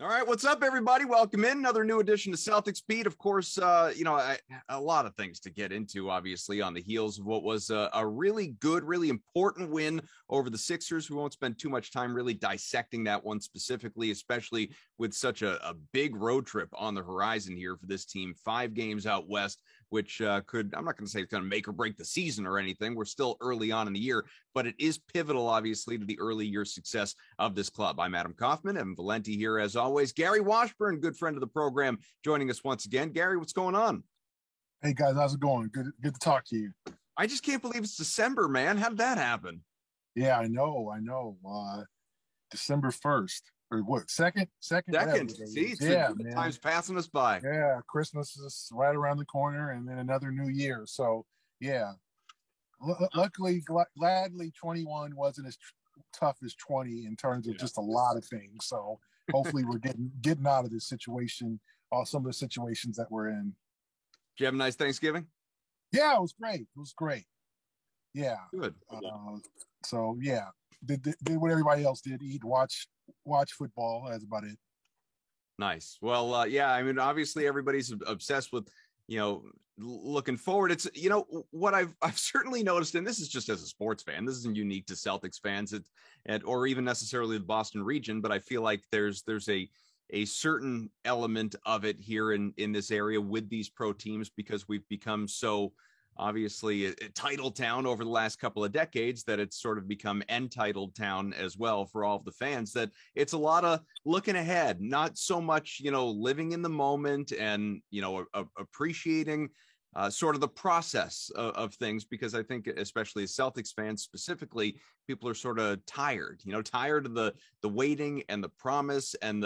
All right, what's up, everybody? Welcome in another new edition of Celtics Beat. Of course, a lot of things to get into, obviously, on the heels of what was a really good, really important win over the Sixers. We won't spend too much time really dissecting that one specifically, especially with such a big road trip on the horizon here for this team. 5 games out west, which I'm not going to say it's going to make or break the season or anything. We're still early on in the year, but it is pivotal, obviously, to the early year success of this club. I'm Adam Kaufman. Evan Valenti here, as always. Gary Washburn, good friend of the program, joining us once again. Gary, what's going on? Hey guys, how's it going? Good to talk to you. I just can't believe it's December, man. How did that happen? Yeah, I know. December 1st or what? Second. See, the time's passing us by. Yeah, Christmas is right around the corner, and then another new year. So yeah, luckily, gladly, 21 wasn't as tough as 20 in terms of just a lot of things. So hopefully, we're getting out of this situation, some of the situations that we're in. Did you have a nice Thanksgiving? Yeah, it was great. Yeah, good. So yeah, did what everybody else did: eat, watch football. That's about it. Nice. Well, yeah. I mean, obviously, everybody's obsessed with looking forward. It's what I've certainly noticed, and this is just as a sports fan. This isn't unique to Celtics fans, or even necessarily the Boston region. But I feel like there's a certain element of it here in this area with these pro teams, because we've become so obviously a title town over the last couple of decades that it's sort of become entitled town as well for all of the fans, that it's a lot of looking ahead, not so much, living in the moment and, appreciating sort of the process of things, because I think especially as Celtics fans specifically, people are sort of tired of the waiting and the promise and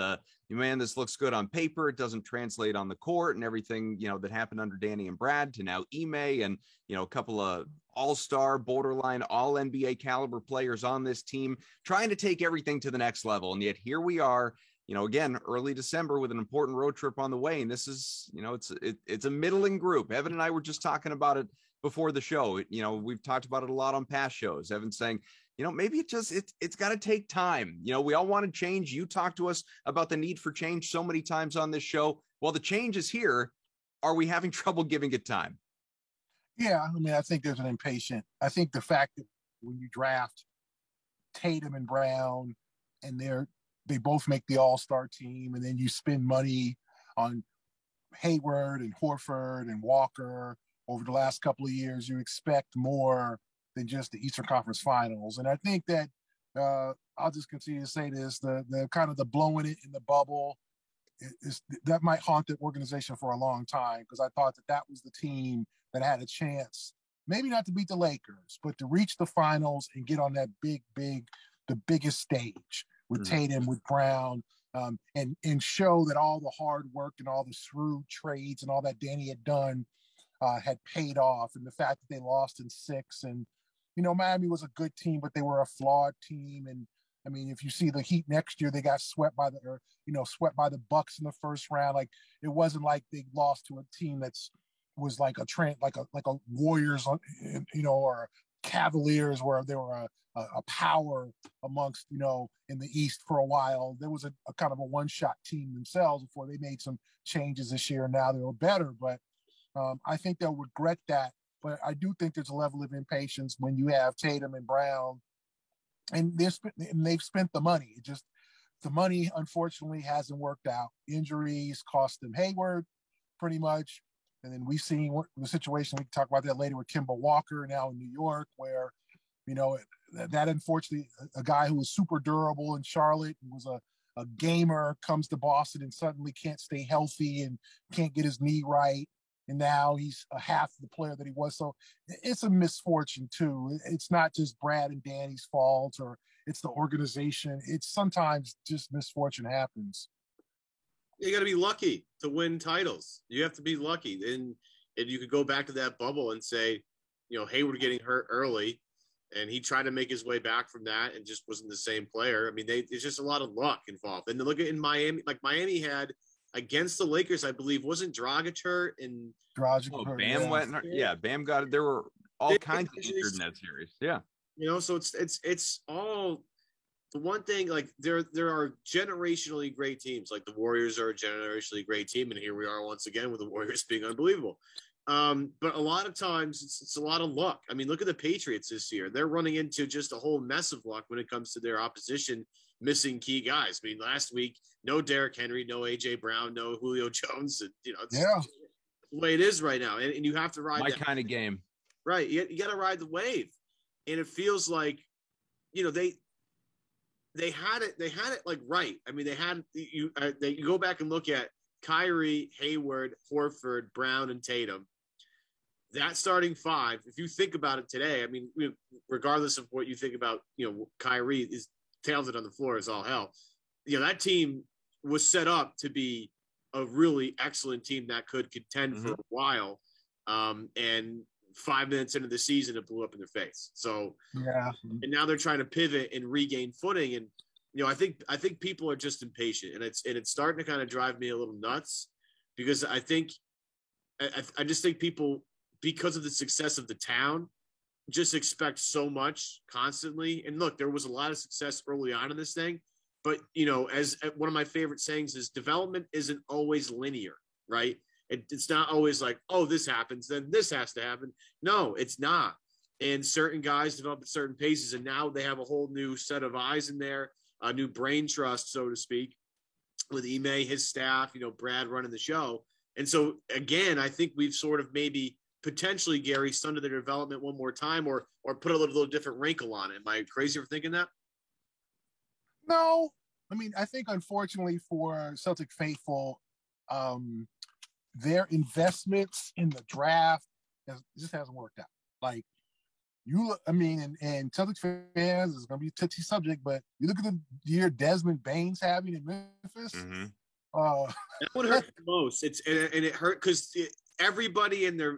man, this looks good on paper. It doesn't translate on the court, and everything, that happened under Danny and Brad to now Ime and, a couple of all-star, borderline, all NBA caliber players on this team trying to take everything to the next level. And yet here we are, again, early December with an important road trip on the way. And this is, it's a middling group. Evan and I were just talking about it before the show. We've talked about it a lot on past shows. Evan's saying, maybe it's got to take time. We all want to change. You talk to us about the need for change so many times on this show. Well, the change is here. Are we having trouble giving it time? Yeah. I mean, I think there's an impatient. I think the fact that when you draft Tatum and Brown and they both make the all-star team, and then you spend money on Hayward and Horford and Walker over the last couple of years, you expect more than just the Eastern Conference Finals. And I think that I'll just continue to say this: the kind of the blowing it in the bubble that might haunt the organization for a long time, because I thought that was the team that had a chance, maybe not to beat the Lakers, but to reach the finals and get on that the biggest stage with Tatum, with Brown, and show that all the hard work and all the shrewd trades and all that Danny had done had paid off. And the fact that they lost in 6, and Miami was a good team, but they were a flawed team. And I mean, if you see the Heat next year, they got swept by the Bucks in the first round. Like, it wasn't like they lost to a team was like a Warriors, or Cavaliers, where they were a power amongst, in the East for a while. There was a kind of a one-shot team themselves before they made some changes this year. Now they were better, but I think they'll regret that. But I do think there's a level of impatience when you have Tatum and Brown, and they've spent the money. The money, unfortunately, hasn't worked out. Injuries cost them Hayward, pretty much. And then we've seen the situation, we can talk about that later, with Kemba Walker now in New York, where, that unfortunately, a guy who was super durable in Charlotte and was a gamer, comes to Boston and suddenly can't stay healthy and can't get his knee right. And now he's a half the player that he was. So it's a misfortune too. It's not just Brad and Danny's fault, or it's the organization. It's sometimes just misfortune happens. You got to be lucky to win titles. You have to be lucky. And you could go back to that bubble and say, Hayward getting hurt early, and he tried to make his way back from that and just wasn't the same player. I mean, there's just a lot of luck involved. And look at in Miami, like Miami had against the Lakers, I believe, wasn't Dragic hurt? And Bam went. Yeah, Bam got it. There were all kinds of injured in that series. Yeah. So it's all the one thing, like there are generationally great teams. Like the Warriors are a generationally great team, and here we are once again with the Warriors being unbelievable. But a lot of times it's a lot of luck. I mean, look at the Patriots this year. They're running into just a whole mess of luck when it comes to their opposition missing key guys. I mean, last week, no Derrick Henry, no AJ Brown, no Julio Jones. And, it's the way it is right now. And you have to ride that kind of game. Right. You got to ride the wave. And it feels like, they had it like right. I mean, you go back and look at Kyrie, Hayward, Horford, Brown, and Tatum. That starting five, if you think about it today, I mean, regardless of what you think about, Kyrie is talented on the floor as all hell. That team was set up to be a really excellent team that could contend for a while. And 5 minutes into the season, it blew up in their face. So, and now they're trying to pivot and regain footing. And, I think people are just impatient, and it's starting to kind of drive me a little nuts, because I just think people, because of the success of the town, just expect so much constantly. And look, there was a lot of success early on in this thing, but as one of my favorite sayings is, development isn't always linear, right? It's not always like, oh, this happens, then this has to happen. No, it's not. And certain guys develop at certain paces, and now they have a whole new set of eyes in there, a new brain trust, so to speak, with Ime, his staff, Brad running the show. And so, again, I think we've sort of maybe potentially, Gary, stunted their development one more time, or put a little different wrinkle on it. Am I crazy for thinking that? No. I mean, I think, unfortunately for Celtic faithful, their investments in the draft just hasn't worked out. Like, and Celtics fans is going to be a touchy subject, but you look at the year Desmond Bane's having in Memphis. Mm-hmm. That would hurt the most. And it hurt because everybody in their,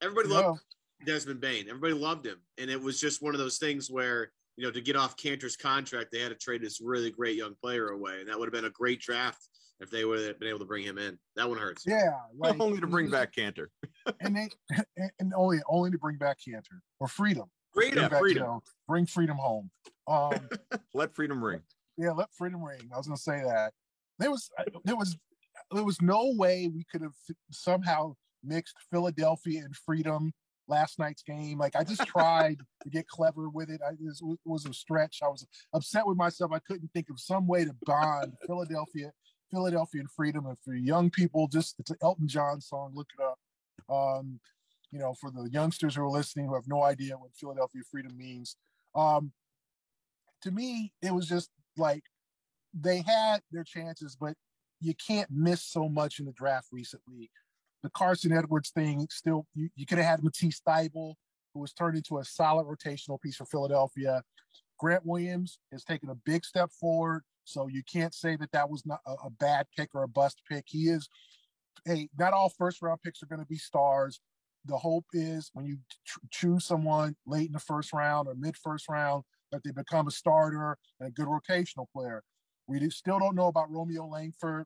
everybody loved Desmond Bane. Everybody loved him, and it was just one of those things where, to get off Cantor's contract, they had to trade this really great young player away, and that would have been a great draft if they would have been able to bring him in. That one hurts. Yeah, like, only to bring back Cantor, and only to bring back Cantor or Freedom. Freedom. Bring Freedom home. Let Freedom ring. Yeah, let Freedom ring. I was going to say that. There was no way we could have somehow mixed Philadelphia and Freedom last night's game. Like, I just tried to get clever with it. It was a stretch. I was upset with myself. I couldn't think of some way to bond Philadelphia and Freedom. And for young people, it's an Elton John song. Look it up. For the youngsters who are listening who have no idea what Philadelphia Freedom means. To me, it was just like they had their chances, but you can't miss so much in the draft recently. The Carson Edwards thing, still, you could have had Matisse Thybulle, who was turned into a solid rotational piece for Philadelphia. Grant Williams has taken a big step forward, so you can't say that was not a bad pick or a bust pick. He is not all first-round picks are going to be stars. The hope is when you choose someone late in the first round or mid-first round, that they become a starter and a good rotational player. We still don't know about Romeo Langford.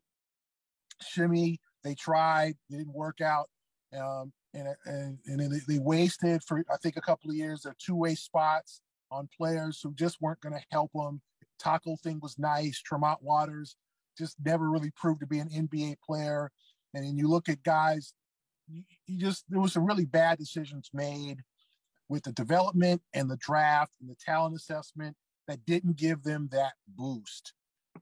Shimmy, they tried, it didn't work out. And then they wasted, for I think a couple of years, their two-way spots on players who just weren't going to help them. Taco thing was nice. Tremont Waters just never really proved to be an NBA player. And then you look at guys, there was some really bad decisions made with the development and the draft and the talent assessment that didn't give them that boost.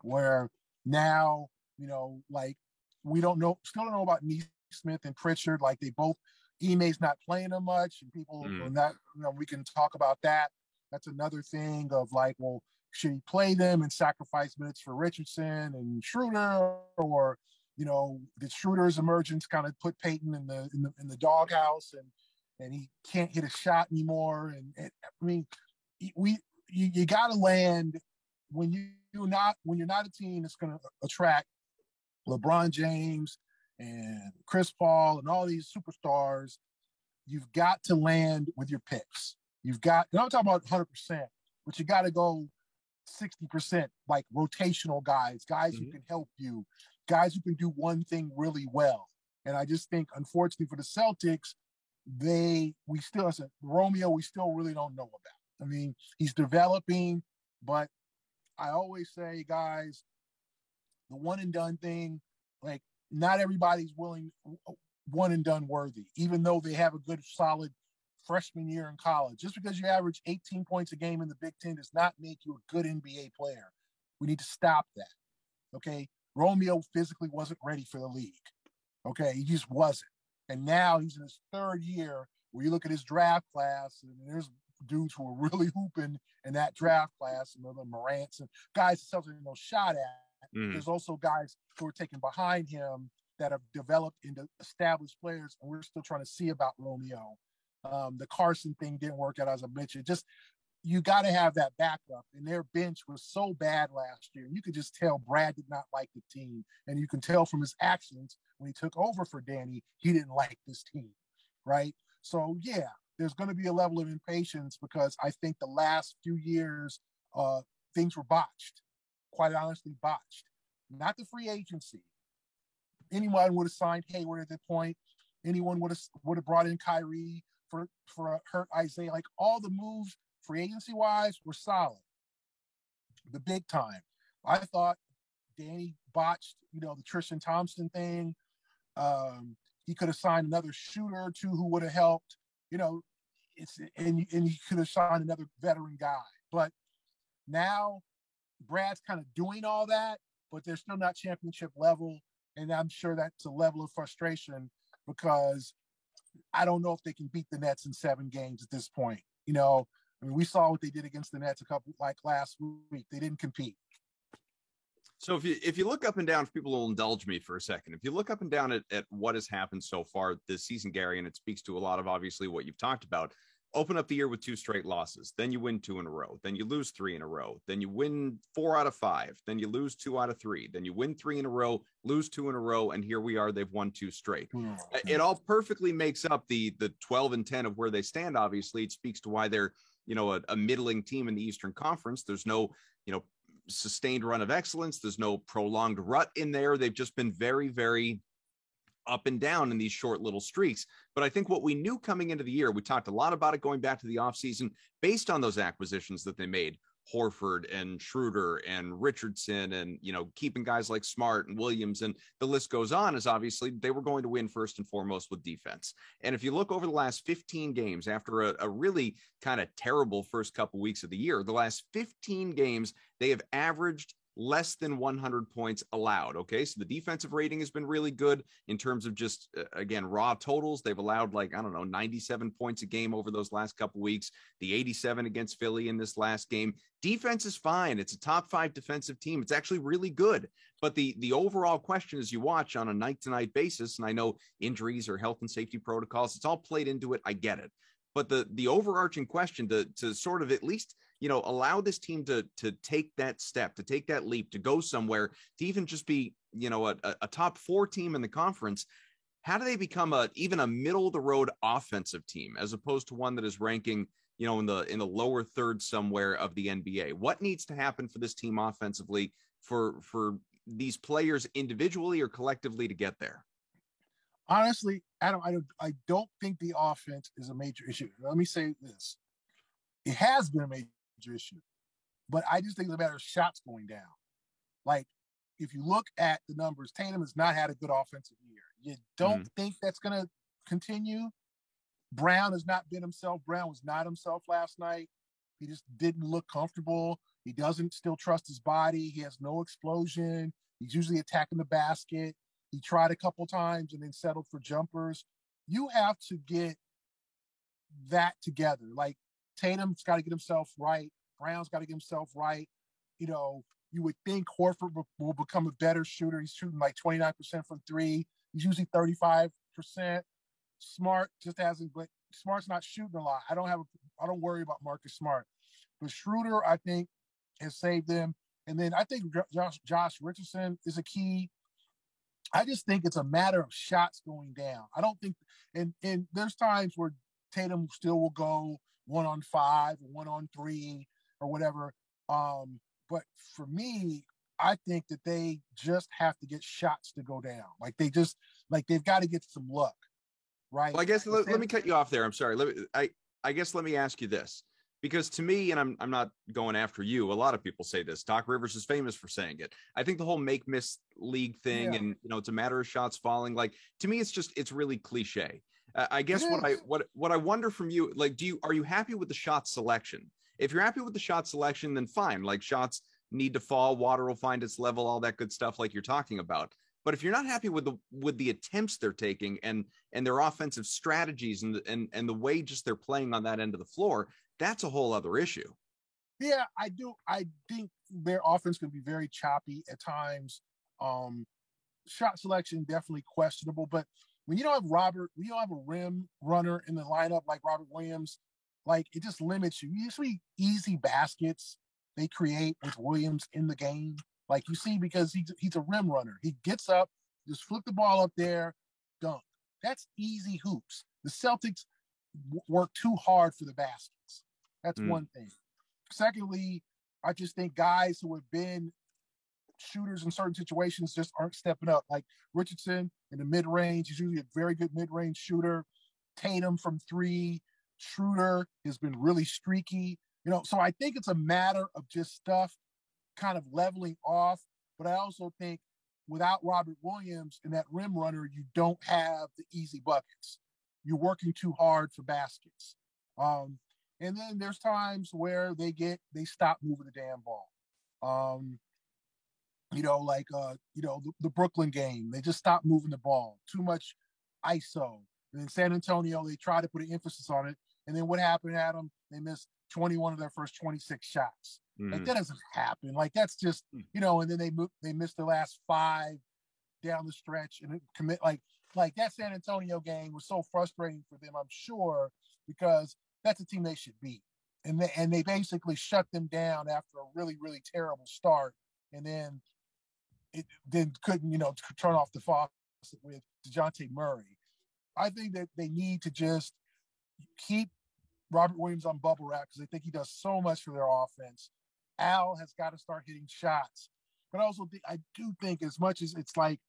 Where now, we still don't know about Neesmith and Pritchard. Like, they both, Ime's not playing them much, and people are not, we can talk about that. That's another thing of like, well, should he play them and sacrifice minutes for Richardson and Schroeder, or did Schroeder's emergence kind of put Peyton in the doghouse, and he can't hit a shot anymore? And I mean, you got to land when you're not a team that's going to attract LeBron James and Chris Paul and all these superstars. You've got to land with your picks. I'm talking about 100%, but you got to go 60%, like rotational guys who can help you, guys who can do one thing really well. And I just think, unfortunately for the Celtics, Romeo, we still really don't know about. I mean, he's developing, but I always say, guys, the one and done thing, like not everybody's willing one and done worthy, even though they have a good solid freshman year in college. Just because you average 18 points a game in the Big Ten does not make you a good NBA player. We need to stop that. Okay. Romeo physically wasn't ready for the league. Okay. He just wasn't. And now he's in his third year where you look at his draft class and there's dudes who are really hooping in that draft class, the Morants and guys that Celtics no shot at. Mm. There's also guys who are taken behind him that have developed into established players, and we're still trying to see about Romeo. The Carson thing didn't work out, as I mentioned. Just you got to have that backup, and their bench was so bad last year. You could just tell Brad did not like the team, and you can tell from his actions when he took over for Danny, he didn't like this team, right? So, yeah, there's going to be a level of impatience because I think the last few years, things were botched, quite honestly botched. Not the free agency. Anyone would have signed Hayward at that point. Anyone would have brought in Kyrie for hurt Isaiah. Like all the moves, free agency wise, were solid. The big time. I thought Danny botched, the Tristan Thompson thing. He could have signed another shooter or two who would have helped. And he could have signed another veteran guy. But now Brad's kind of doing all that, but they're still not championship level. And I'm sure that's a level of frustration because I don't know if they can beat the Nets in 7 games at this point. We saw what they did against the Nets last week. They didn't compete. So if you look up and down, if people will indulge me for a second, if you look up and down at what has happened so far this season, Gary, and it speaks to a lot of obviously what you've talked about, open up the year with 2 straight losses, then you win 2 in a row, then you lose 3 in a row, then you win 4 out of 5, then you lose 2 out of 3, then you win 3 in a row, lose 2 in a row, and here we are, they've won 2 straight. It all perfectly makes up the 12 and 10 of where they stand. Obviously, it speaks to why they're a middling team in the Eastern Conference. There's no sustained run of excellence. There's no prolonged rut in there. They've just been very, very up and down in these short little streaks. But I think what we knew coming into the year, we talked a lot about it going back to the offseason, based on those acquisitions that they made, Horford and Schroeder and Richardson and, keeping guys like Smart and Williams, and the list goes on, is obviously they were going to win first and foremost with defense. And if you look over the last 15 games, after a really kind of terrible first couple weeks of the year, the last 15 games, they have averaged less than 100 points allowed. Okay. So the defensive rating has been really good in terms of just, again, raw totals. They've allowed 97 points a game over those last couple weeks, the 87 against Philly in this last game. Defense is fine. It's a top 5 defensive team. It's actually really good. But the overall question as you watch on a night to night basis, and I know injuries or health and safety protocols, it's all played into it. I get it. But the overarching question to sort of at least, allow this team to take that step, to take that leap, to go somewhere, to even just be, a top 4 team in the conference. How do they become even a middle of the road offensive team as opposed to one that is ranking, in the lower third somewhere of the NBA? What needs to happen for this team offensively for these players individually or collectively to get there? Honestly, I don't think the offense is a major issue. Let me say this. It has been a major issue, but I just think it's a matter of shots going down. Like, if you look at the numbers, Tatum has not had a good offensive year. You don't think that's going to continue? Brown has not been himself. Brown was not himself last night. He just didn't look comfortable. He doesn't still trust his body. He has no explosion. He's usually attacking the basket. He tried a couple times and then settled for jumpers. You have to get that together. Like, Tatum's got to get himself right. Brown's got to get himself right. You would think Horford will become a better shooter. He's shooting like 29% from 3. He's usually 35%. Smart just hasn't, but Smart's not shooting a lot. I don't worry about Marcus Smart. But Schroeder, I think, has saved them. And then I think Josh Richardson is a key. I just think it's a matter of shots going down. I don't think, and there's times where Tatum still will go 1-on-5 or 1-on-3 or whatever. But for me, I think that they just have to get shots to go down. They've got to get some luck, right? Well, I guess let me cut you off there. I'm sorry. I guess let me ask you this. Because to me, and I'm not going after you, a lot of people say this. Doc Rivers is famous for saying it. I think the whole make miss league thing, and it's a matter of shots falling. Like, to me, it's really cliche. I guess what I wonder from you, like, are you happy with the shot selection? If you're happy with the shot selection, then fine. Like, shots need to fall, water will find its level, all that good stuff, like you're talking about. But if you're not happy with the attempts they're taking and their offensive strategies and the way just they're playing on that end of the floor, that's a whole other issue. Yeah, I do. I think their offense can be very choppy at times. Shot selection definitely questionable, but when you don't have a rim runner in the lineup like Robert Williams, like, it just limits you. You see easy baskets they create with Williams in the game. Like, you see, because he's a rim runner. He gets up, just flip the ball up there, dunk. That's easy hoops. The Celtics work too hard for the baskets. That's one thing. Secondly, I just think guys who have been shooters in certain situations just aren't stepping up. Like Richardson in the mid-range, he's usually a very good mid-range shooter. Tatum from three. Schroeder has been really streaky. So I think it's a matter of just stuff kind of leveling off. But I also think without Robert Williams and that rim runner, you don't have the easy buckets. You're working too hard for baskets. And then there's times where they stop moving the damn ball. The Brooklyn game, they just stopped moving the ball. Too much ISO. And in San Antonio, they tried to put an emphasis on it. And then what happened, Adam? They missed 21 of their first 26 shots. Like, that doesn't happen. Like, that's just, and then they missed the last 5 down the stretch and commit like that San Antonio game was so frustrating for them, I'm sure, because that's a team they should beat. And they basically shut them down after a really, really terrible start. And then couldn't, turn off the faucet with DeJounte Murray. I think that they need to just keep Robert Williams on bubble wrap because I think he does so much for their offense. Al has got to start hitting shots. But also, I do think, as much as it's like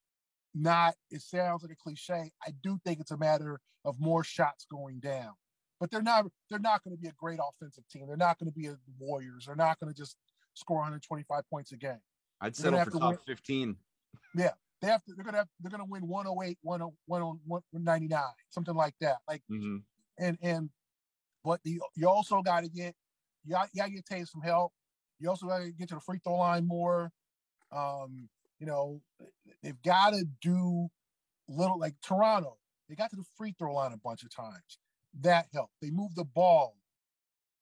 it sounds like a cliche, I do think it's a matter of more shots going down. But they're not going to be a great offensive team. They're not going to be the Warriors. They're not going to just score 125 points a game. I'd settle for top 15. Yeah. They're going to win 108, 199, something like that. Like, but you also got to get Tatum some help. You also got to get to the free throw line more. They've got to do little, like Toronto. They got to the free throw line a bunch of times. That helped. They moved the ball.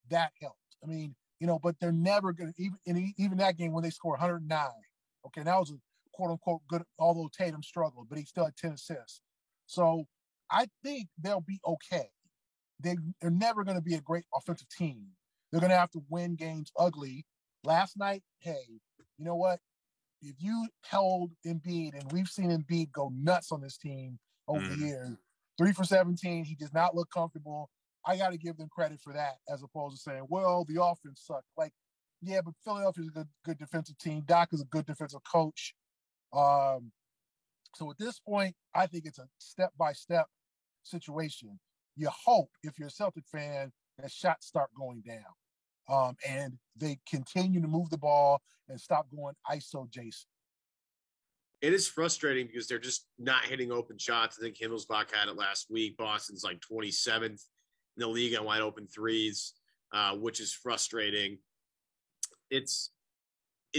That helped. I mean, but they're never going to, even that game when they scored 109. Okay, that was a quote unquote good, although Tatum struggled, but he still had 10 assists. So I think they'll be okay. They're never going to be a great offensive team. They're going to have to win games ugly. Last night, hey, you know what? If you held Embiid, and we've seen Embiid go nuts on this team over the years, 3 for 17, he does not look comfortable. I got to give them credit for that, as opposed to saying, well, the offense sucked. Like, yeah, but Philadelphia's a good defensive team. Doc is a good defensive coach. So at this point, I think it's a step-by-step situation. You hope, if you're a Celtic fan, that shots start going down. And they continue to move the ball and stop going ISO Jason. It is frustrating because they're just not hitting open shots. I think Himmelsbach had it last week. Boston's like 27th in the league on wide open threes, which is frustrating.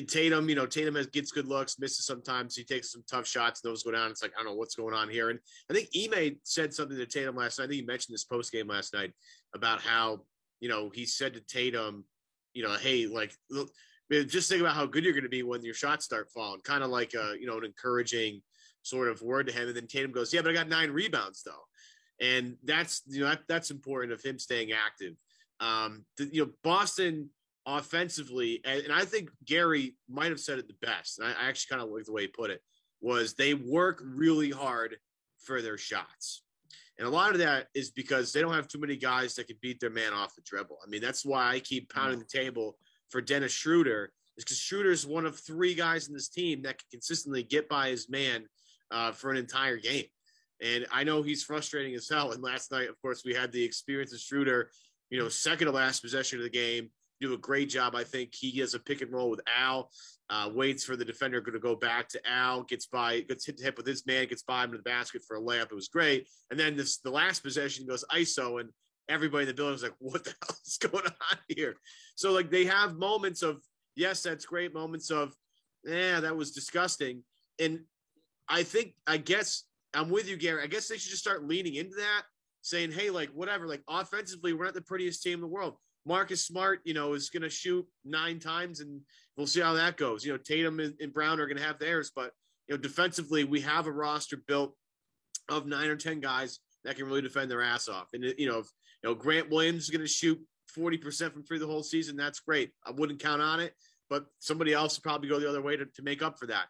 Tatum, Tatum gets good looks, misses sometimes. He takes some tough shots. Those go down. It's like, I don't know what's going on here. And I think Ime said something to Tatum last night. I think he mentioned this post game last night about how, he said to Tatum, hey, like, look, just think about how good you're going to be when your shots start falling. Kind of like an encouraging sort of word to him. And then Tatum goes, yeah, but I got 9 rebounds though. And that's, that's important of him staying active. Boston offensively, and I think Gary might have said it the best. And I actually kind of like the way he put it, was they work really hard for their shots. And a lot of that is because they don't have too many guys that can beat their man off the dribble. I mean, that's why I keep pounding the table for Dennis Schroeder, is because Schroeder is one of 3 guys in this team that can consistently get by his man for an entire game. And I know he's frustrating as hell. And last night, of course, we had the experience of Schroeder second to last possession of the game. Do a great job. I think he has a pick and roll with Al, waits for the defender to go back to Al, gets hit with his man, gets by him to the basket for a layup. It was great. And then the last possession goes ISO, and everybody in the building was like, what the hell is going on here? So like they have moments of, yes, that's great. Moments of, that was disgusting. And I guess I'm with you, Gary. I guess they should just start leaning into that, saying, hey, like whatever, like offensively, we're not the prettiest team in the world. Marcus Smart, is going to shoot 9 times, and we'll see how that goes. Tatum and Brown are going to have theirs, but defensively, we have a roster built of 9 or 10 guys that can really defend their ass off. And if Grant Williams is going to shoot 40% from 3 the whole season, that's great. I wouldn't count on it, but somebody else will probably go the other way to make up for that.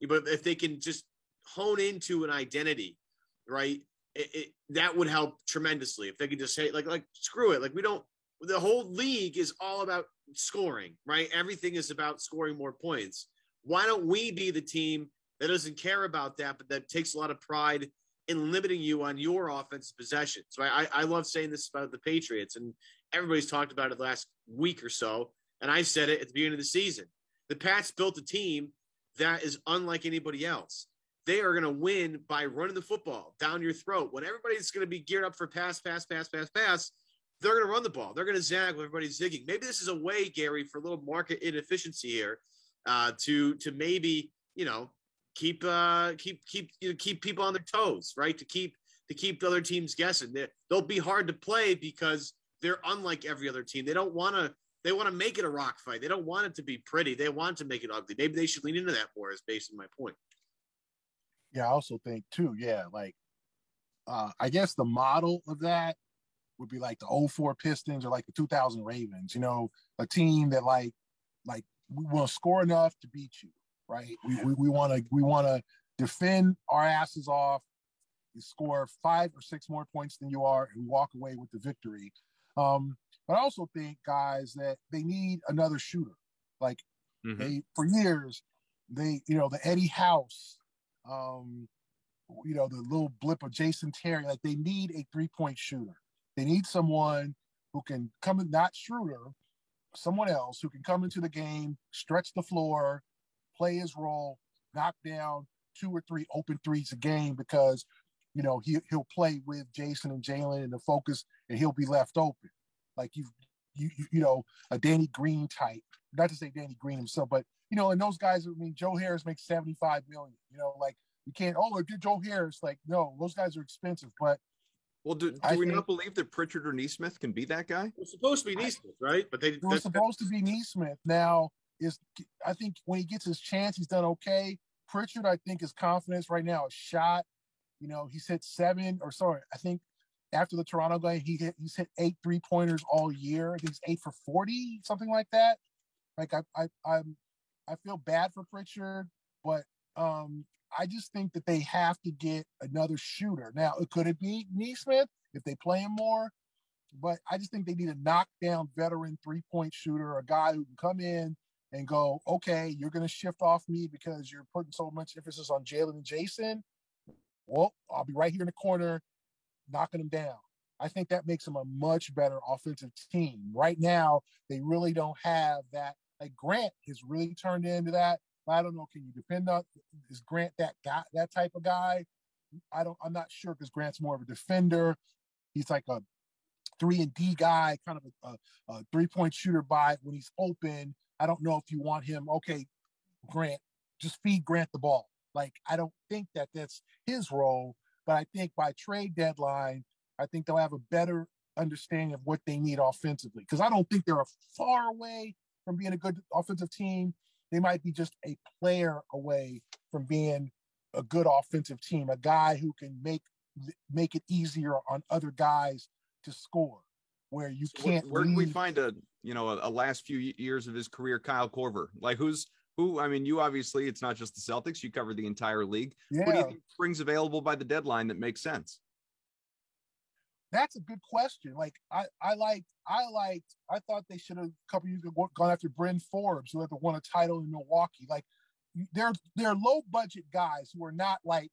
But if they can just hone into an identity, right, that would help tremendously. If they could just say like screw it, like the whole league is all about scoring, right? Everything is about scoring more points. Why don't we be the team that doesn't care about that, but that takes a lot of pride in limiting you on your offensive possessions, right? I love saying this about the Patriots, and everybody's talked about it the last week or so, and I said it at the beginning of the season. The Pats built a team that is unlike anybody else. They are going to win by running the football down your throat. When everybody's going to be geared up for pass, they're going to run the ball. They're going to zag when everybody's zigging. Maybe this is a way, Gary, for a little market inefficiency here, to maybe keep people on their toes, right? To keep the other teams guessing. They'll be hard to play because they're unlike every other team. They want to make it a rock fight. They don't want it to be pretty. They want to make it ugly. Maybe they should lean into that more, is based on my point. Yeah, I also think too. Yeah, like I guess the model of that would be like the 2004 Pistons or like the 2000 Ravens, a team that like we want to score enough to beat you, right? We want to defend our asses off, and score 5 or 6 more points than you are, and walk away with the victory. But I also think, guys, that they need another shooter. Like for years, the Eddie House, the little blip of Jason Terry, like they need a 3-point shooter. They need someone who can come in, not Schroeder, someone else who can come into the game, stretch the floor, play his role, knock down 2 or 3 open threes a game, because, he'll play with Jason and Jalen and the focus, and he'll be left open. Like a Danny Green type, not to say Danny Green himself, but, and those guys, Joe Harris makes $75 million, like you can't, get Joe Harris. Like, no, those guys are expensive, but well, do we not believe that Pritchard or Nesmith can be that guy? It's supposed to be Nesmith, right? But it was supposed to be Nesmith. Now, I think when he gets his chance, he's done okay. Pritchard, I think, his confidence right now is shot. He's hit 7, I think after the Toronto game, he's hit 8 3-pointers all year. I think he's 8 for 40, something like that. Like I feel bad for Pritchard, but I just think that they have to get another shooter. Now, could it be Nesmith if they play him more? But I just think they need a knockdown veteran 3-point shooter, a guy who can come in and go, okay, you're going to shift off me because you're putting so much emphasis on Jalen and Jason. Well, I'll be right here in the corner knocking them down. I think that makes them a much better offensive team. Right now, they really don't have that. Like Grant has really turned into that. I don't know. Can you depend on, is Grant that guy, that type of guy? I'm not sure, because Grant's more of a defender. He's like a 3-and-D guy, kind of a 3-point shooter by when he's open. I don't know if you want him. Okay, Grant, just feed Grant the ball. Like, I don't think that that's his role, but I think by trade deadline, I think they'll have a better understanding of what they need offensively. Because I don't think they're far away from being a good offensive team. They might be just a player away from being a good offensive team, a guy who can make it easier on other guys to score, where you can't. Where can we find a last few years of his career Kyle Korver? Like who? I mean, you obviously, it's not just the Celtics. You cover the entire league. Yeah. Who do you think brings available by the deadline that makes sense? That's a good question. Like I thought they should have a couple years ago gone after Bryn Forbes, who had won a title in Milwaukee. Like they're low budget guys who are not like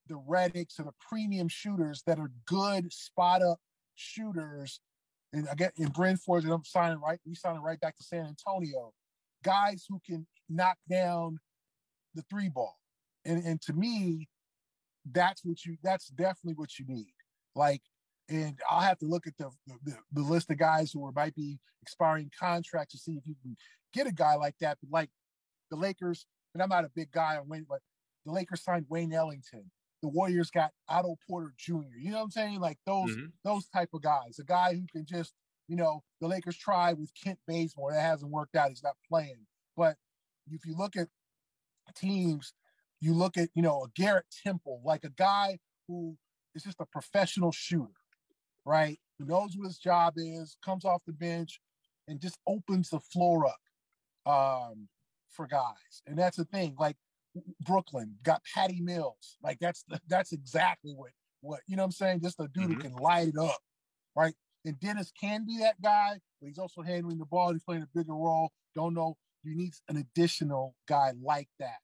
the Reddicks or the premium shooters that are good spot up shooters and again in Brentford, and we signing right back to San Antonio, guys who can knock down the three ball. And to me, that's definitely what you need. Like, and I'll have to look at the list of guys who might be expiring contracts to see if you can get a guy like that. But like the Lakers, and I'm not a big guy on Wayne, but the Lakers signed Wayne Ellington. The Warriors got Otto Porter Jr. You know what I'm saying? Like those type of guys. A guy who can just, the Lakers tried with Kent Bazemore. That hasn't worked out. He's not playing. But if you look at teams, you look at, a Garrett Temple, like a guy who is just a professional shooter, right? Who knows what his job is, comes off the bench, and just opens the floor up for guys. And that's the thing. Like Brooklyn got Patty Mills. Like that's exactly what you know what I'm saying? Just a dude who can light it up, right? And Dennis can be that guy, but he's also handling the ball. He's playing a bigger role. Don't know. You need an additional guy like that.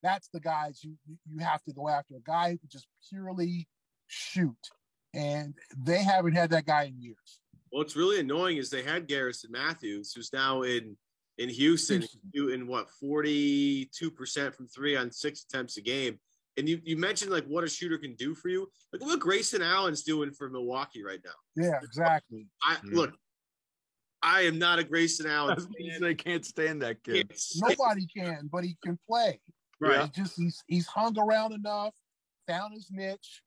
That's the guys you have to go after. A guy who can just purely shoot. And they haven't had that guy in years. What's really annoying is they had Garrison Matthews, who's now in Houston, shooting 42% from three on 6 attempts a game. And you mentioned like what a shooter can do for you. Look at what Grayson Allen's doing for Milwaukee right now. Yeah, exactly. Look, I am not a Grayson Allen fan. They can't stand that kid. Nobody can, but he can play. Right. He's hung around enough, found his niche,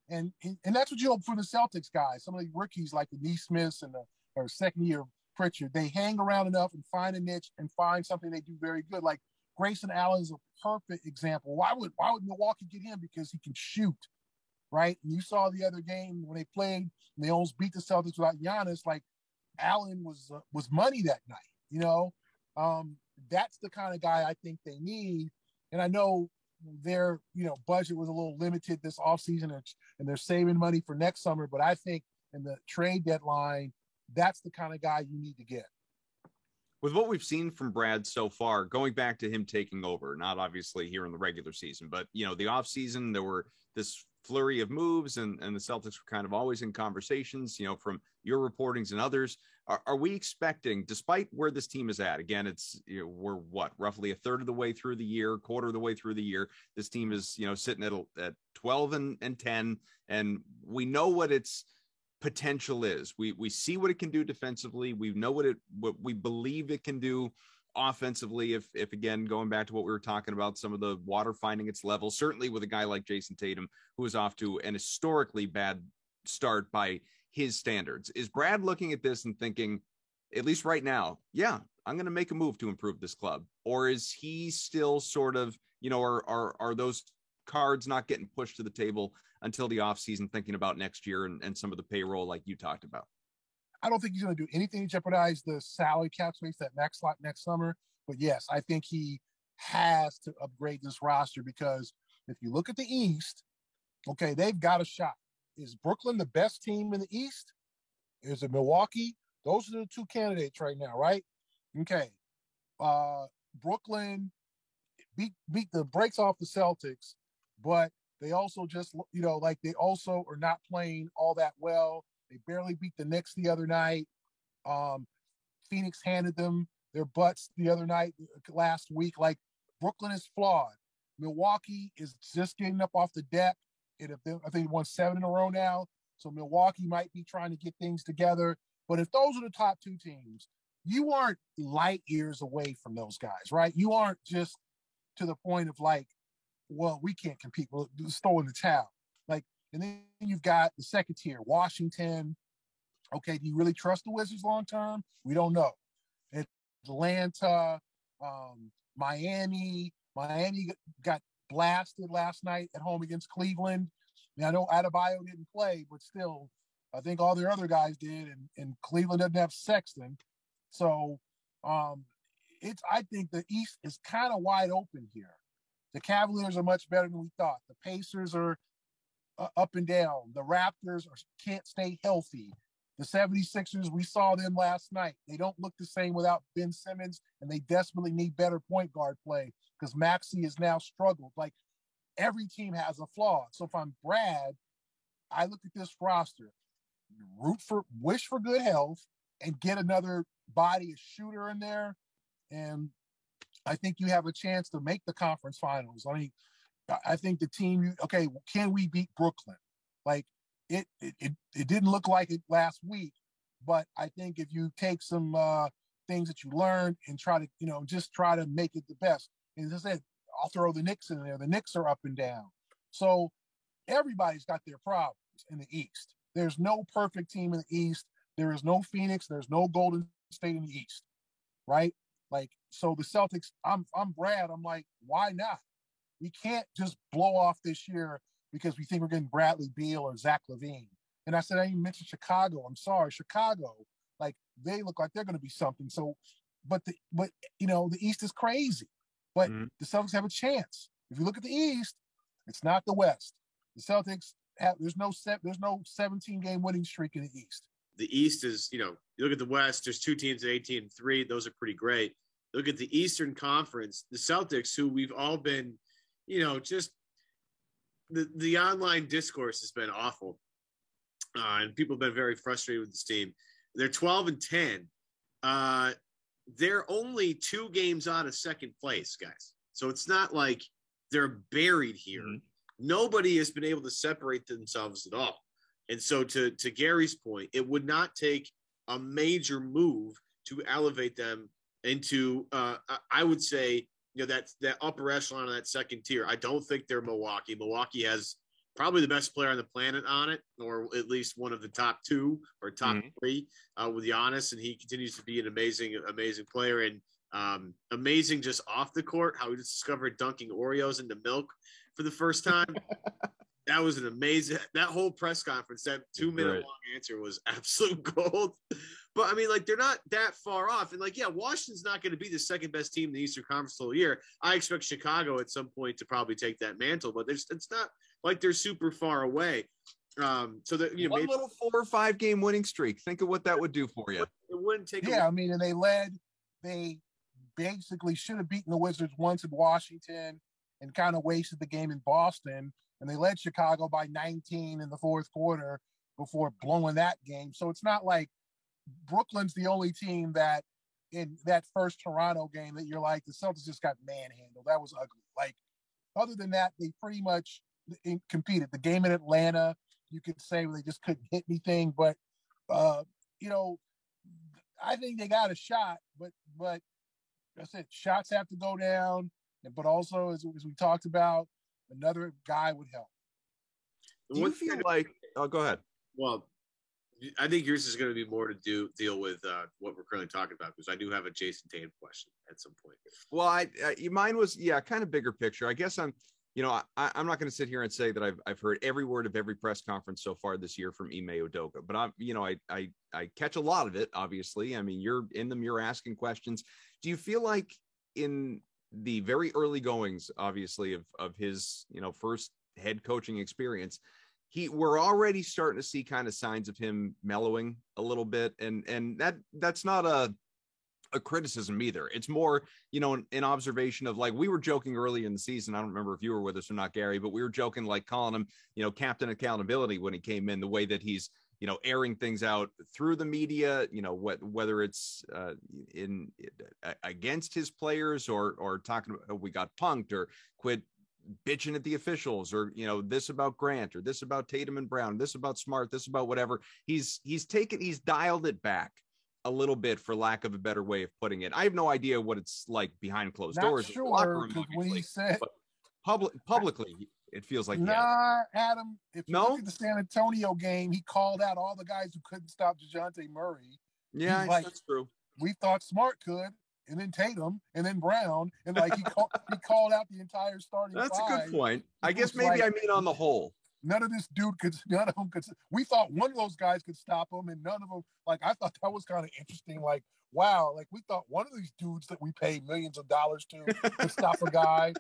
and that's what you hope for the Celtics guys. Some of the rookies like the Neesmiths and or second year Pritchard, they hang around enough and find a niche and find something they do very good. Like Grayson Allen is a perfect example. Why would Milwaukee get him? Because he can shoot, right? And you saw the other game when they played and they almost beat the Celtics without Giannis. Like Allen was money that night. That's the kind of guy I think they need. And I know their budget was a little limited this offseason, and they're saving money for next summer. But I think in the trade deadline, that's the kind of guy you need to get. With what we've seen from Brad so far, going back to him taking over, not obviously here in the regular season, but the offseason, there were this flurry of moves, and the Celtics were kind of always in conversations, from your reportings and others. Are we expecting, despite where this team is at, again, it's we're roughly a third of the way through the year, quarter of the way through the year. This team is sitting at 12 and 10, and we know what its potential is. We see what it can do defensively. We know what we believe it can do offensively. If again, going back to what we were talking about, some of the water finding its level, certainly with a guy like Jason Tatum, who is off to an historically bad start by his standards. Is Brad looking at this and thinking, at least right now, yeah, I'm going to make a move to improve this club? Or is he still sort of, are those cards not getting pushed to the table until the offseason, thinking about next year and some of the payroll like you talked about? I don't think he's going to do anything to jeopardize the salary cap space that max slot next summer. But yes, I think he has to upgrade this roster, because if you look at the East, okay, they've got a shot. Is Brooklyn the best team in the East? Is it Milwaukee? Those are the two candidates right now, right? Okay. Brooklyn beat the brakes off the Celtics, but they also just, they also are not playing all that well. They barely beat the Knicks the other night. Phoenix handed them their butts the other night, last week. Like, Brooklyn is flawed. Milwaukee is just getting up off the deck. I think they won 7 in a row now. So Milwaukee might be trying to get things together. But if those are the top two teams, you aren't light years away from those guys, right? You aren't just to the point of like, well, we can't compete. We're throwing the towel. Like, and then you've got the second tier, Washington. Okay, do you really trust the Wizards long term? We don't know. Atlanta, Miami. Miami got blasted last night at home against Cleveland. Now, I know Adebayo didn't play, but still, I think all their other guys did, and Cleveland doesn't have Sexton. So I think the East is kind of wide open here. The Cavaliers are much better than we thought. The Pacers are up and down. The Raptors can't stay healthy. The 76ers, we saw them last night. They don't look the same without Ben Simmons, and they desperately need better point guard play because Maxey has now struggled. Like, every team has a flaw. So if I'm Brad, I look at this roster. wish for good health, and get another body, a shooter in there, and I think you have a chance to make the conference finals. I think the team. Okay, can we beat Brooklyn? Like it didn't look like it last week, but I think if you take some things that you learned and try to, just try to make it the best. And as I said, I'll throw the Knicks in there. The Knicks are up and down, so everybody's got their problems in the East. There's no perfect team in the East. There is no Phoenix. There's no Golden State in the East, right? Like, so the Celtics, I'm Brad. I'm like, why not? We can't just blow off this year because we think we're getting Bradley Beal or Zach LaVine. And I said, I didn't mention Chicago. I'm sorry, Chicago. Like, they look like they're going to be something. So, but the East is crazy. But the Celtics have a chance. If you look at the East, it's not the West. The Celtics there's no 17-game winning streak in the East. The East is, you look at the West, there's two teams at 18-3. Those are pretty great. Look at the Eastern Conference, the Celtics, who we've all been, just the online discourse has been awful. And people have been very frustrated with this team. They're 12-10. They're only 2 games out of second place, guys. So it's not like they're buried here. Nobody has been able to separate themselves at all. And so to Gary's point, it would not take a major move to elevate them into, I would say, that upper echelon of that second tier. I don't think they're Milwaukee. Milwaukee has probably the best player on the planet on it, or at least one of the top 2 or top 3 with Giannis. And he continues to be an amazing, amazing player, and amazing just off the court, how he just discovered dunking Oreos into milk for the first time. That was an amazing, that whole press conference, that 2-minute long answer was absolute gold. But I mean, like, they're not that far off. And like, yeah, Washington's not going to be the second best team in the Eastern Conference the whole year. I expect Chicago at some point to probably take that mantle, but it's not like they're super far away. So that, one maybe little 4 or 5 game winning streak. Think of what that would do for you. It wouldn't take. Yeah, I mean, and they basically should have beaten the Wizards once in Washington and kind of wasted the game in Boston. And they led Chicago by 19 in the fourth quarter before blowing that game. So it's not like Brooklyn's the only team that in that first Toronto game that you're like, the Celtics just got manhandled. That was ugly. Like, other than that, they pretty much competed. The game in Atlanta, you could say they just couldn't hit anything. But, I think they got a shot. But like I said, shots have to go down. But also, as we talked about, another guy would help. Do you feel like – oh, go ahead. Well, I think yours is going to be more to deal with what we're currently talking about, because I do have a Jason Tatum question at some point. Well, mine was, kind of bigger picture. I guess I'm not going to sit here and say that I've heard every word of every press conference so far this year from Ime Udoka, but I catch a lot of it, obviously. I mean, you're in them, you're asking questions. Do you feel like in the very early goings, obviously, of his, first head coaching experience, we're already starting to see kind of signs of him mellowing a little bit, and that's not a criticism either. It's more, an observation of, like, we were joking early in the season. I don't remember if you were with us or not, Gary, but we were joking, like, calling him, Captain Accountability when he came in, the way that he's, airing things out through the media, whether it's against his players or talking about, oh, we got punked, or quit bitching at the officials, or this about Grant, or this about Tatum and Brown, this about Smart, this about whatever. He's dialed it back a little bit, for lack of a better way of putting it. I have no idea what it's like behind closed doors. Sure, room, when he said publicly, it feels like Adam. If you look at the San Antonio game, he called out all the guys who couldn't stop DeJounte Murray. Yeah, like, that's true. We thought Smart could, and then Tatum, and then Brown, and like he called out the entire starting. That's five. A good point. I guess maybe I mean on the whole. None of them could. We thought one of those guys could stop him, and none of them. Like, I thought that was kind of interesting. Like, wow, like we thought one of these dudes that we pay millions of dollars to could stop a guy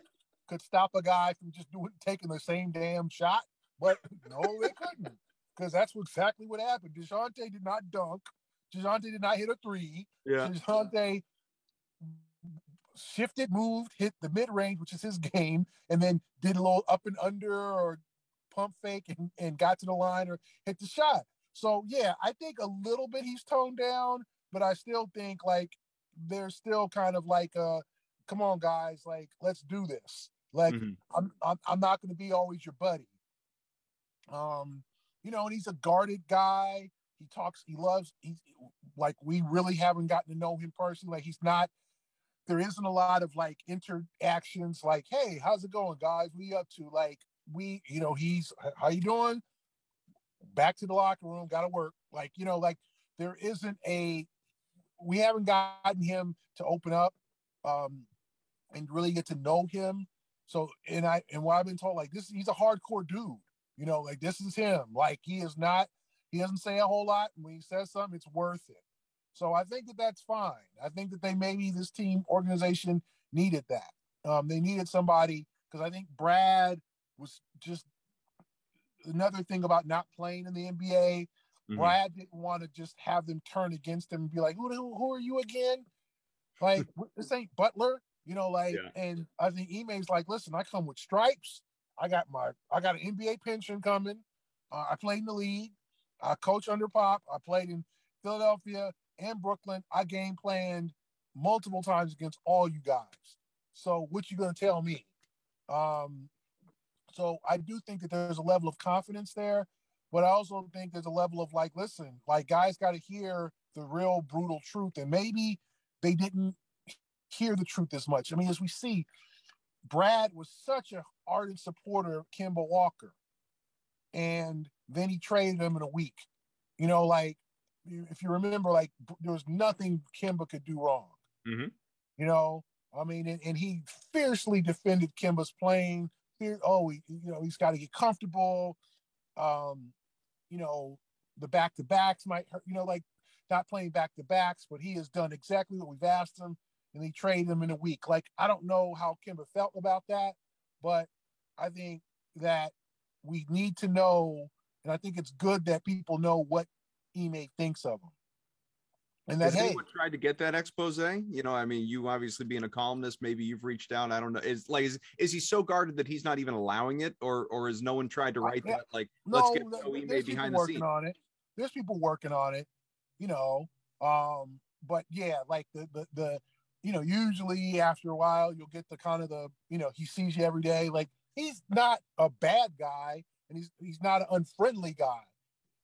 from just taking the same damn shot. But no, they couldn't, because that's exactly what happened. DeJounte did not dunk. DeJounte did not hit a three. Yeah. DeJounte shifted, moved, hit the mid-range, which is his game, and then did a little up and under or pump fake and got to the line or hit the shot. So yeah, I think a little bit he's toned down, but I still think like there's still kind of like come on guys, like let's do this. Like I'm not going to be always your buddy. And he's a guarded guy. He loves, he's like, we really haven't gotten to know him personally. Like, there isn't a lot of like interactions like, hey, how's it going, guys? What are you up to? Like, he's, how you doing? Back to the locker room, got to work. Like, like there isn't we haven't gotten him to open up and really get to know him. So, and what I've been told, like, he's a hardcore dude. Like this is him. Like he doesn't say a whole lot. And when he says something, it's worth it. So I think that's fine. I think that this team organization needed that. They needed somebody, because I think Brad was just another thing about not playing in the NBA. Brad didn't want to just have them turn against him and be like, who are you again? Like, this ain't Butler, and I think Ime's like, listen, I come with stripes. I got an NBA pension coming. I played in the league. I coach under Pop. I played in Philadelphia and Brooklyn. I game planned multiple times against all you guys. So what you going to tell me? So I do think that there's a level of confidence there, but I also think there's a level of like, listen, like guys got to hear the real brutal truth. And maybe they didn't hear the truth as much. I mean, as we see, Brad was such an ardent supporter of Kemba Walker, and then he traded him in a week. Like if you remember, like there was nothing Kemba could do wrong. I mean, and he fiercely defended Kemba's playing. He's got to get comfortable. The back-to-backs might hurt. Like not playing back-to-backs, but he has done exactly what we've asked him. And they traded him in a week. Like, I don't know how Kemba felt about that, but I think that we need to know, and I think it's good that people know what Ime thinks of him. And that, has anyone tried to get that expose? I mean, you obviously being a columnist, maybe you've reached out. I don't know. Is he so guarded that he's not even allowing it, or has no one tried to write that? Like, let's get Ime behind the scenes. There's people working on it, but yeah, like the usually after a while you'll get the kind of he sees you every day. Like he's not a bad guy and he's not an unfriendly guy,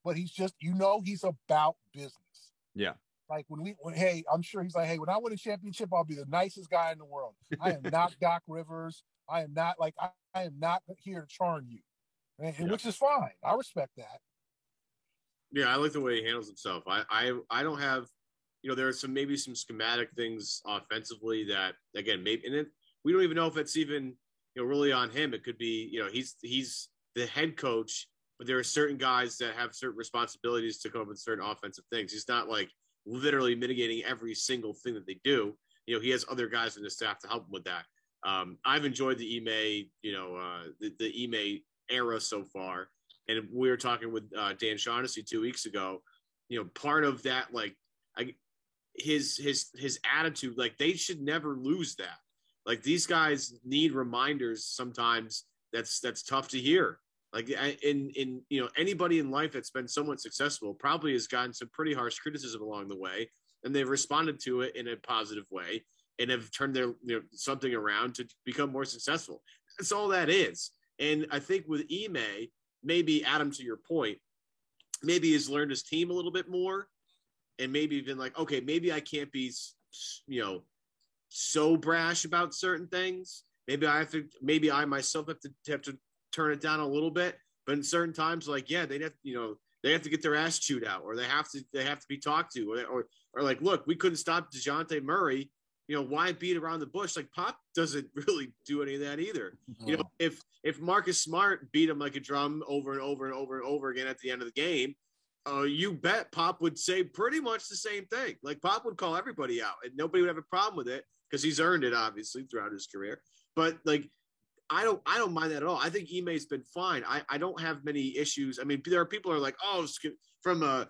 but he's just, he's about business. Yeah. Like hey, I'm sure he's like, hey, when I win a championship, I'll be the nicest guy in the world. I am not Doc Rivers. I am not like, I am not here to charm you. And which is fine. I respect that. Yeah. I like the way he handles himself. I don't have, there are some schematic things offensively that, again, we don't even know if it's even, really on him. It could be, he's the head coach, but there are certain guys that have certain responsibilities to come up with certain offensive things. He's not like literally mitigating every single thing that they do. He has other guys in his staff to help him with that. I've enjoyed the Ime, the Ime era so far. And we were talking with Dan Shaughnessy 2 weeks ago, part of that, like, his attitude, like they should never lose that. Like these guys need reminders sometimes. That's tough to hear. Like in anybody in life that's been somewhat successful probably has gotten some pretty harsh criticism along the way, and they've responded to it in a positive way and have turned their something around to become more successful. That's all that is. And I think with Ime, maybe Adam, to your point, maybe he's learned his team a little bit more. And maybe been like, okay, maybe I can't be, so brash about certain things. Maybe I myself have to turn it down a little bit. But in certain times, like, yeah, they have to get their ass chewed out, or they have to be talked to, or like, look, we couldn't stop DeJounte Murray. Why beat around the bush? Like Pop doesn't really do any of that either. No. If Marcus Smart beat him like a drum over and over and over and over again at the end of the game, you bet Pop would say pretty much the same thing. Like Pop would call everybody out and nobody would have a problem with it because he's earned it obviously throughout his career. But like, I don't mind that at all. I think Ime's been fine. I don't have many issues. I mean, there are people who are like, oh, from a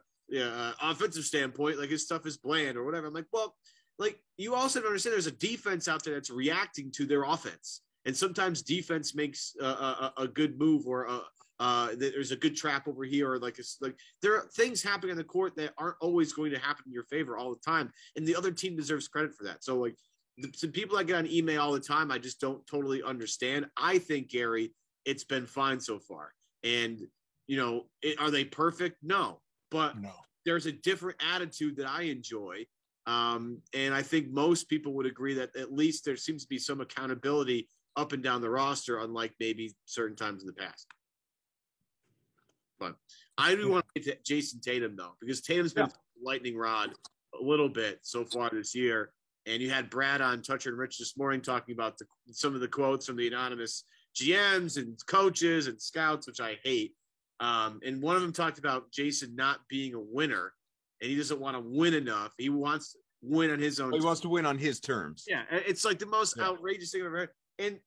offensive standpoint, like his stuff is bland or whatever. I'm like, well, like you also don't understand there's a defense out there that's reacting to their offense. And sometimes defense makes a good move or there's a good trap over here, or like there are things happening on the court that aren't always going to happen in your favor all the time, and the other team deserves credit for that. So like some people I get on email all the time, I just don't totally understand. I think, Gary, it's been fine so far, and are they perfect? No, but No. there's a different attitude that I enjoy. And I think most people would agree that at least there seems to be some accountability up and down the roster, unlike maybe certain times in the past. But I do want to get to Jason Tatum, though, because Tatum's been lightning rod a little bit so far this year. And you had Brad on Toucher and Rich this morning talking about some of the quotes from the anonymous GMs and coaches and scouts, which I hate. And one of them talked about Jason not being a winner, and he doesn't want to win enough. He wants to win on his own. He wants to win on his terms. Yeah, it's like the most outrageous thing I've ever heard.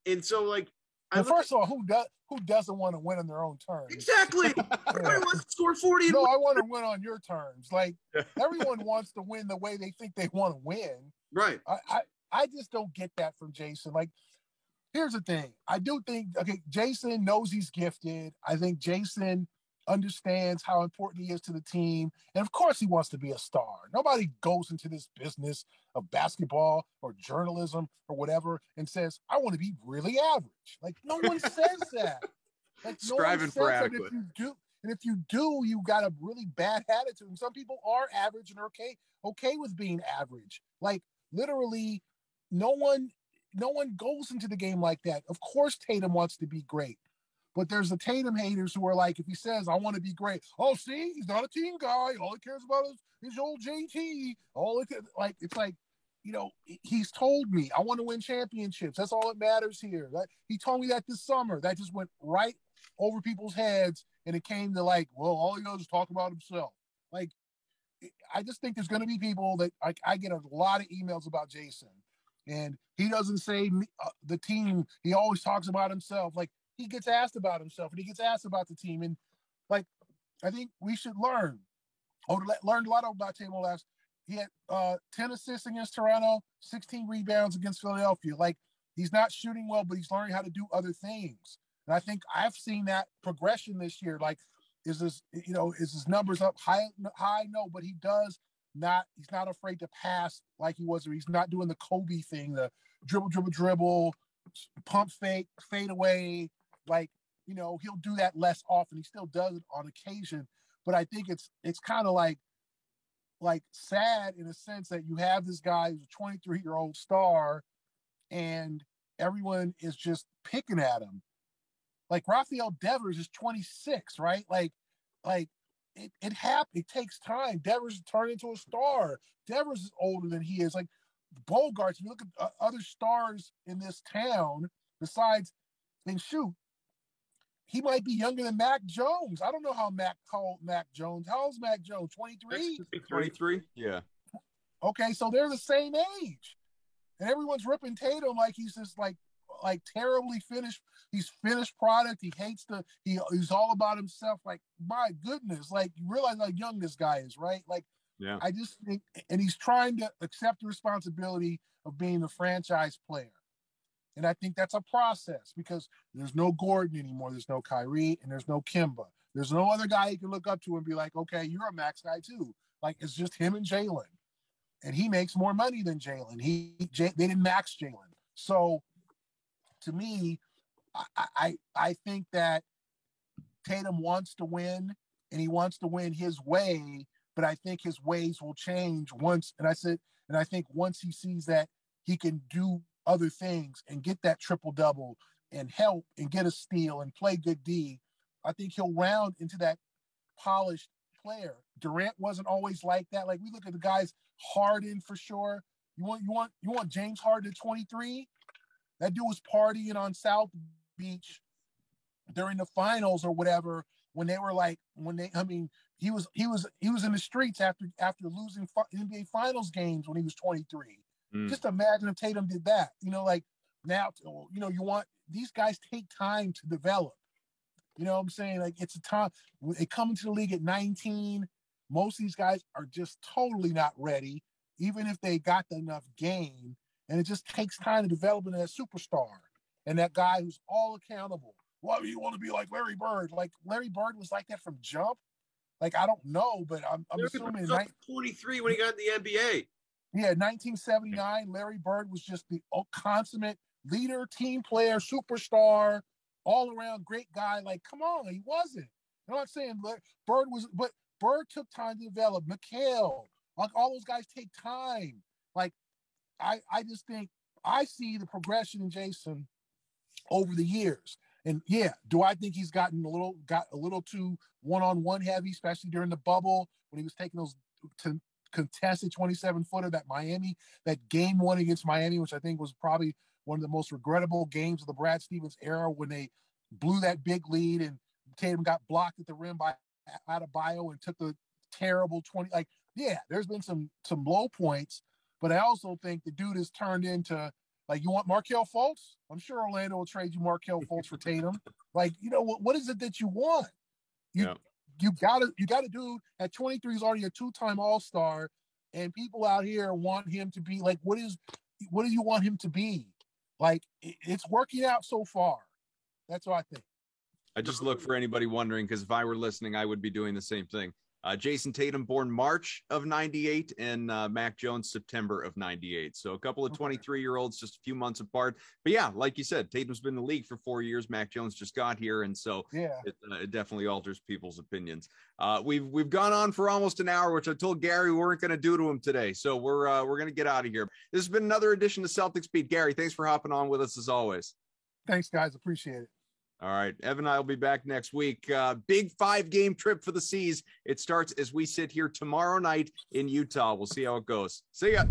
And so, like, well, first of all, who doesn't want to win on their own terms? Exactly. Everybody wants to score 40. No, I want to win on your terms. Like, everyone wants to win the way they think they want to win. Right. I just don't get that from Jason. Like, here's the thing. I do think, Jason knows he's gifted. I think Jason understands how important he is to the team. And of course he wants to be a star. Nobody goes into this business of basketball or journalism or whatever and says, I want to be really average. Like, no one says that. Like, striving for adequate. If you do, you got a really bad attitude. And some people are average and are okay with being average. Like, literally, no one goes into the game like that. Of course Tatum wants to be great. But there's the Tatum haters who are like, if he says, I want to be great, oh, see, he's not a team guy. All he cares about is old JT. It's like, he's told me I want to win championships. That's all that matters here. He told me that this summer. That just went right over people's heads. And it came to like, well, all he does is talk about himself. Like, I just think there's going to be people that I get a lot of emails about Jason. And he doesn't say the team. He always talks about himself. Like, he gets asked about himself and he gets asked about the team. And like, I think we should learned a lot about Tatum last. He had 10 assists against Toronto, 16 rebounds against Philadelphia. Like, he's not shooting well, but he's learning how to do other things. And I think I've seen that progression this year. Like, is his numbers up high? No, but he's not afraid to pass like he was. Or he's not doing the Kobe thing, the dribble, pump fake, fade away. Like, he'll do that less often. He still does it on occasion, but I think it's kind of like sad in a sense that you have this guy who's a 23-year-old star and everyone is just picking at him. Like, Rafael Devers is 26, right? Like it happened. It takes time. Devers turned into a star. Devers is older than he is. Like, Bogarts, if you look at other stars in this town besides, and shoot, he might be younger than Mac Jones. I don't know how Mac called Mac Jones. How old's Mac Jones? 23? 23? Yeah. Okay, so they're the same age. And everyone's ripping Tatum like he's just like terribly finished. He's finished product. He hates he's all about himself. Like, my goodness, like, you realize how young this guy is, right? Like, yeah. I just think, and he's trying to accept the responsibility of being the franchise player. And I think that's a process because there's no Gordon anymore. There's no Kyrie and there's no Kemba. There's no other guy you can look up to and be like, okay, you're a max guy too. Like, it's just him and Jalen. And he makes more money than Jalen. They didn't max Jalen. So to me, I think that Tatum wants to win and he wants to win his way, but I think his ways will change once. And I think once he sees that he can do other things and get that triple-double and help and get a steal and play good D, I think he'll round into that polished player. Durant wasn't always like that. Like, we look at the guys, Harden for sure. You want James Harden at 23? That dude was partying on South Beach during the finals or whatever when they were like, he was in the streets after losing NBA Finals games when he was 23. Just imagine if Tatum did that. Like, now, you want these guys take time to develop. You know what I'm saying? Like, it's a time they come into the league at 19. Most of these guys are just totally not ready, even if they got enough game. And it just takes time to develop into that superstar and that guy who's all accountable. Why do you want to be like Larry Bird? Like Larry Bird was like that from jump. Like I don't know, but I'm assuming 23 when he got in the NBA. Yeah, 1979. Larry Bird was just the consummate leader, team player, superstar, all around great guy. Like, come on, he wasn't. You know what I'm saying? Bird was, but Bird took time to develop. McHale, like all those guys take time. Like, I just think I see the progression in Jason over the years. And yeah, do I think he's got a little too one-on-one heavy, especially during the bubble when he was taking those contested 27-footer that game one against Miami, which I think was probably one of the most regrettable games of the Brad Stevens era when they blew that big lead and Tatum got blocked at the rim by Adebayo and took the terrible 20. Like, yeah, there's been some low points, but I also think the dude has turned into, like, you want Markelle Fultz? I'm sure Orlando will trade you Markelle Fultz for Tatum. Like, you know, what is it that you want? You got a dude at 23 is already a 2-time All-Star, and people out here want him to be like, what do you want him to be? Like, it's working out so far. That's what I think. I just look for anybody wondering, because if I were listening, I would be doing the same thing. Jason Tatum born March of 98 and Mac Jones September of 98. So a couple of 23-year-olds just a few months apart. But yeah, like you said, Tatum's been in the league for 4 years. Mac Jones just got here. And so it definitely alters people's opinions. We've gone on for almost an hour, which I told Gary we weren't going to do to him today. So we're going to get out of here. This has been another edition of Celtics Beat. Gary, thanks for hopping on with us as always. Thanks, guys. Appreciate it. All right. Evan and I will be back next week. Big 5-game trip for the C's. It starts as we sit here tomorrow night in Utah. We'll see how it goes. See ya.